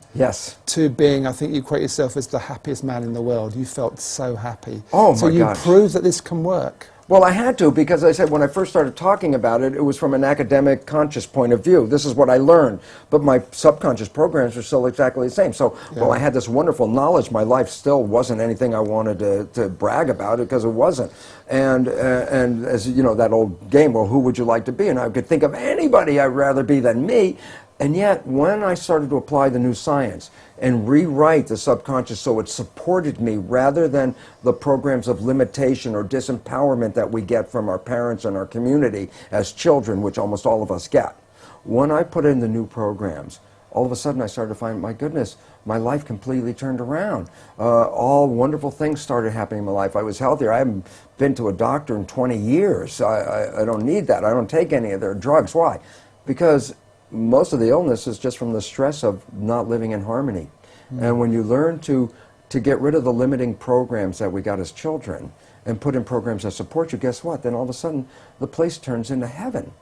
to being, I think you quote yourself as the happiest man in the world. You felt so happy. Oh my So you gosh. proved that this can work. Well, I had to, because I said when I first started talking about it, it was from an academic, conscious point of view. This is what I learned. But my subconscious programs are still exactly the same. So while I had this wonderful knowledge, my life still wasn't anything I wanted to brag about it, because it wasn't. And as you know, that old game, well, who would you like to be? And I could think of anybody I'd rather be than me. And yet, when I started to apply the new science and rewrite the subconscious so it supported me rather than the programs of limitation or disempowerment that we get from our parents and our community as children, which almost all of us get, when I put in the new programs, all of a sudden I started to find, my goodness, my life completely turned around. All wonderful things started happening in my life. I was healthier. I haven't been to a doctor in 20 years. I don't need that. I don't take any of their drugs. Why? Because most of the illness is just from the stress of not living in harmony. And when you learn to get rid of the limiting programs that we got as children and put in programs that support you, guess what? Then all of a sudden the place turns into heaven.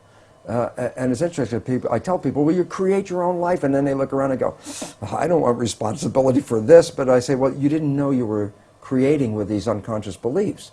And it's interesting, people, I tell people, well, you create your own life, and then they look around and go, I don't want responsibility for this, but I say, well, you didn't know you were creating with these unconscious beliefs.